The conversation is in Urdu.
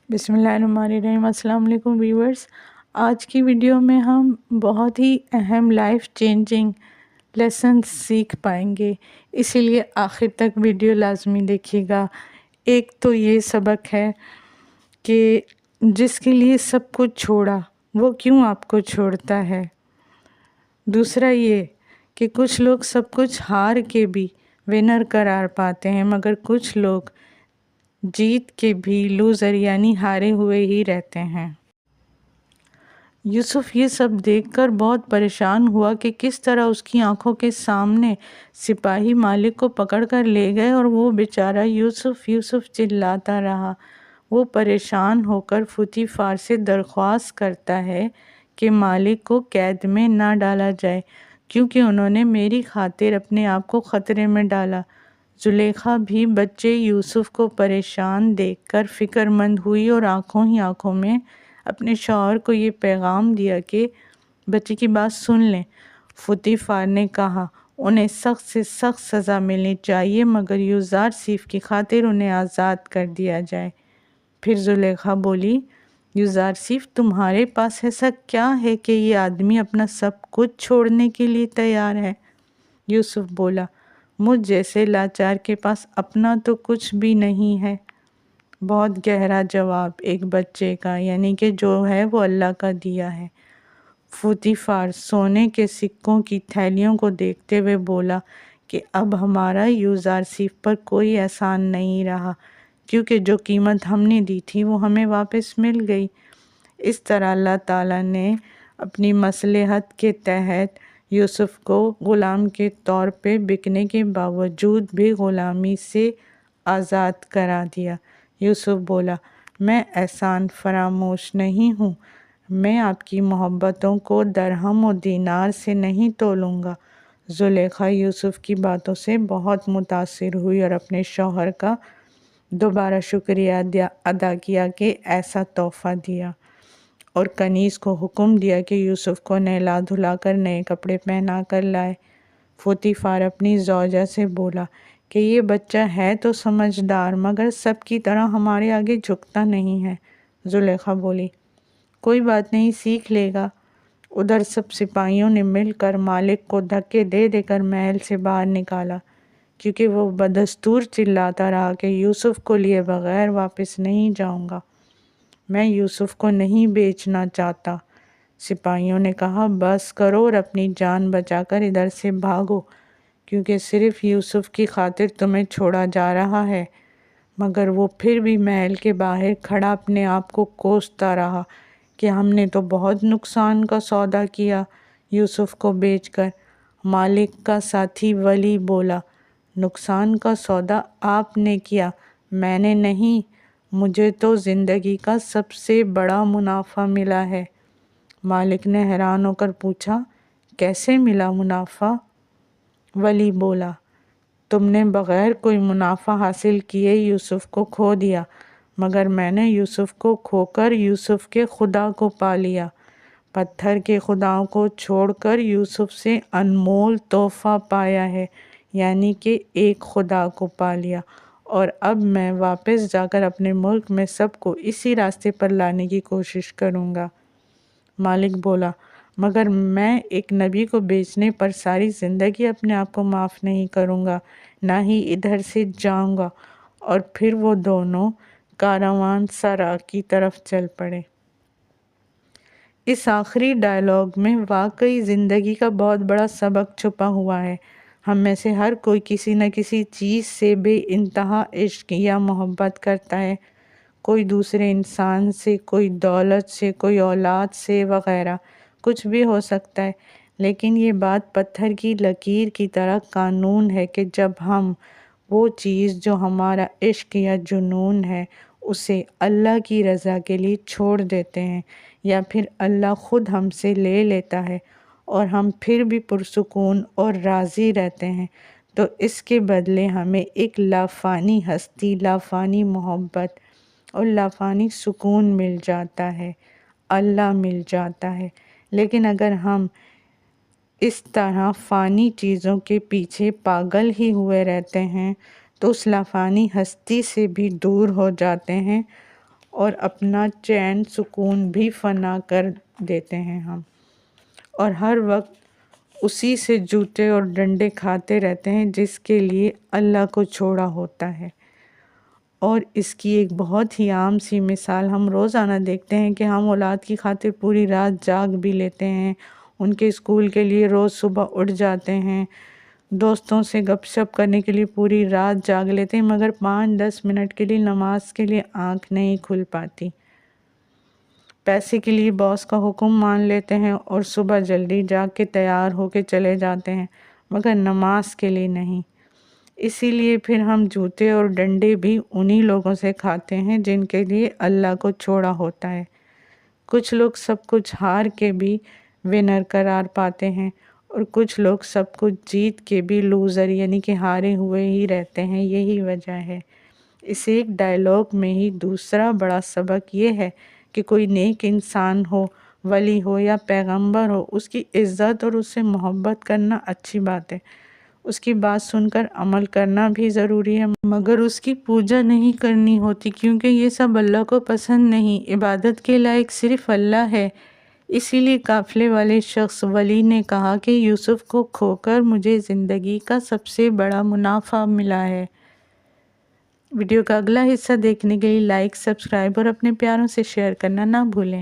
بسم اللہ الرحمن الرحیم۔ السلام علیکم ویورز، آج کی ویڈیو میں ہم بہت ہی اہم لائف چینجنگ لیسنز سیکھ پائیں گے، اسی لیے آخر تک ویڈیو لازمی دیکھیے گا۔ ایک تو یہ سبق ہے کہ جس کے لیے سب کچھ چھوڑا وہ کیوں آپ کو چھوڑتا ہے۔ دوسرا یہ کہ کچھ لوگ سب کچھ ہار کے بھی ونر قرار پاتے ہیں، مگر کچھ لوگ جیت کے بھی لوزر یعنی ہارے ہوئے ہی رہتے ہیں۔ یوسف یہ سب دیکھ کر بہت پریشان ہوا کہ کس طرح اس کی آنکھوں کے سامنے سپاہی مالک کو پکڑ کر لے گئے اور وہ بیچارہ یوسف یوسف چلاتا رہا۔ وہ پریشان ہو کر پوطیفار سے درخواست کرتا ہے کہ مالک کو قید میں نہ ڈالا جائے، کیونکہ انہوں نے میری خاطر اپنے آپ کو خطرے میں ڈالا۔ زلیخا بھی بچے یوسف کو پریشان دیکھ کر فکر مند ہوئی اور آنکھوں ہی آنکھوں میں اپنے شوہر کو یہ پیغام دیا کہ بچے کی بات سن لیں۔ پوطیفار نے کہا انہیں سخت سے سخت سزا ملنی چاہیے، مگر یوزرسیف کی خاطر انہیں آزاد کر دیا جائے۔ پھر زلیخا بولی، یوزرسیف تمہارے پاس ایسا کیا ہے کہ یہ آدمی اپنا سب کچھ چھوڑنے کے لیے تیار ہے؟ یوسف بولا، مجھ جیسے لاچار کے پاس اپنا تو کچھ بھی نہیں ہے۔ بہت گہرا جواب ایک بچے کا، یعنی کہ جو ہے وہ اللہ کا دیا ہے۔ پوطیفار سونے کے سکوں کی تھیلیوں کو دیکھتے ہوئے بولا کہ اب ہمارا یوزرسیف پر کوئی احسان نہیں رہا، کیونکہ جو قیمت ہم نے دی تھی وہ ہمیں واپس مل گئی۔ اس طرح اللہ تعالیٰ نے اپنی مصلحت کے تحت یوسف کو غلام کے طور پہ بکنے کے باوجود بھی غلامی سے آزاد کرا دیا۔ یوسف بولا، میں احسان فراموش نہیں ہوں، میں آپ کی محبتوں کو درہم و دینار سے نہیں تولوں گا۔ زلیخا یوسف کی باتوں سے بہت متاثر ہوئی اور اپنے شوہر کا دوبارہ شکریہ ادا کیا کہ ایسا تحفہ دیا، اور کنیز کو حکم دیا کہ یوسف کو نہلا دھلا کر نئے کپڑے پہنا کر لائے۔ پوطیفار اپنی زوجہ سے بولا کہ یہ بچہ ہے تو سمجھدار، مگر سب کی طرح ہمارے آگے جھکتا نہیں ہے۔ زلیخا بولی، کوئی بات نہیں، سیکھ لے گا۔ ادھر سب سپاہیوں نے مل کر مالک کو دھکے دے دے کر محل سے باہر نکالا، کیونکہ وہ بدستور چلاتا رہا کہ یوسف کو لیے بغیر واپس نہیں جاؤں گا، میں یوسف کو نہیں بیچنا چاہتا۔ سپاہیوں نے کہا، بس کرو اور اپنی جان بچا کر ادھر سے بھاگو، کیونکہ صرف یوسف کی خاطر تمہیں چھوڑا جا رہا ہے۔ مگر وہ پھر بھی محل کے باہر کھڑا اپنے آپ کو کوستا رہا کہ ہم نے تو بہت نقصان کا سودا کیا یوسف کو بیچ کر۔ مالک کا ساتھی ولی بولا، نقصان کا سودا آپ نے کیا، میں نے نہیں، مجھے تو زندگی کا سب سے بڑا منافع ملا ہے۔ مالک نے حیران ہو کر پوچھا، کیسے ملا منافع؟ ولی بولا، تم نے بغیر کوئی منافع حاصل کیے یوسف کو کھو دیا، مگر میں نے یوسف کو کھو کر یوسف کے خدا کو پا لیا۔ پتھر کے خداؤں کو چھوڑ کر یوسف سے انمول تحفہ پایا ہے، یعنی کہ ایک خدا کو پا لیا، اور اب میں واپس جا کر اپنے ملک میں سب کو اسی راستے پر لانے کی کوشش کروں گا۔ مالک بولا، مگر میں ایک نبی کو بیچنے پر ساری زندگی اپنے آپ کو معاف نہیں کروں گا، نہ ہی ادھر سے جاؤں گا۔ اور پھر وہ دونوں کاروان سرا کی طرف چل پڑے۔ اس آخری ڈائیلاگ میں واقعی زندگی کا بہت بڑا سبق چھپا ہوا ہے۔ ہم میں سے ہر کوئی کسی نہ کسی چیز سے بے انتہا عشق یا محبت کرتا ہے، کوئی دوسرے انسان سے، کوئی دولت سے، کوئی اولاد سے وغیرہ، کچھ بھی ہو سکتا ہے۔ لیکن یہ بات پتھر کی لکیر کی طرح قانون ہے کہ جب ہم وہ چیز جو ہمارا عشق یا جنون ہے اسے اللہ کی رضا کے لیے چھوڑ دیتے ہیں، یا پھر اللہ خود ہم سے لے لیتا ہے اور ہم پھر بھی پرسکون اور راضی رہتے ہیں، تو اس کے بدلے ہمیں ایک لافانی ہستی، لافانی محبت اور لافانی سکون مل جاتا ہے، اللہ مل جاتا ہے۔ لیکن اگر ہم اس طرح فانی چیزوں کے پیچھے پاگل ہی ہوئے رہتے ہیں تو اس لافانی ہستی سے بھی دور ہو جاتے ہیں اور اپنا چین سکون بھی فنا کر دیتے ہیں ہم، اور ہر وقت اسی سے جوتے اور ڈنڈے کھاتے رہتے ہیں جس کے لیے اللہ کو چھوڑا ہوتا ہے۔ اور اس کی ایک بہت ہی عام سی مثال ہم روزانہ دیکھتے ہیں کہ ہم اولاد کی خاطر پوری رات جاگ بھی لیتے ہیں، ان کے اسکول کے لیے روز صبح اٹھ جاتے ہیں، دوستوں سے گپ شپ کرنے کے لیے پوری رات جاگ لیتے ہیں، مگر 5-10 منٹ کے لیے نماز کے لیے آنکھ نہیں کھل پاتی۔ پیسے کے لیے باس کا حکم مان لیتے ہیں اور صبح جلدی جاگ کے تیار ہو کے چلے جاتے ہیں، مگر نماز کے لیے نہیں۔ اسی لیے پھر ہم جوتے اور ڈنڈے بھی انہی لوگوں سے کھاتے ہیں جن کے لیے اللہ کو چھوڑا ہوتا ہے۔ کچھ لوگ سب کچھ ہار کے بھی ونر قرار پاتے ہیں، اور کچھ لوگ سب کچھ جیت کے بھی لوزر یعنی کہ ہارے ہوئے ہی رہتے ہیں۔ یہی وجہ ہے۔ اس ایک ڈائلاگ میں ہی دوسرا بڑا سبق یہ ہے کہ کوئی نیک انسان ہو، ولی ہو یا پیغمبر ہو، اس کی عزت اور اس سے محبت کرنا اچھی بات ہے، اس کی بات سن کر عمل کرنا بھی ضروری ہے، مگر اس کی پوجا نہیں کرنی ہوتی، کیونکہ یہ سب اللہ کو پسند نہیں۔ عبادت کے لائق صرف اللہ ہے۔ اسی لیے قافلے والے شخص ولی نے کہا کہ یوسف کو کھو کر مجھے زندگی کا سب سے بڑا منافع ملا ہے۔ ویڈیو کا اگلا حصہ دیکھنے کے لیے لائک، سبسکرائب اور اپنے پیاروں سے شیئر کرنا نہ بھولیں۔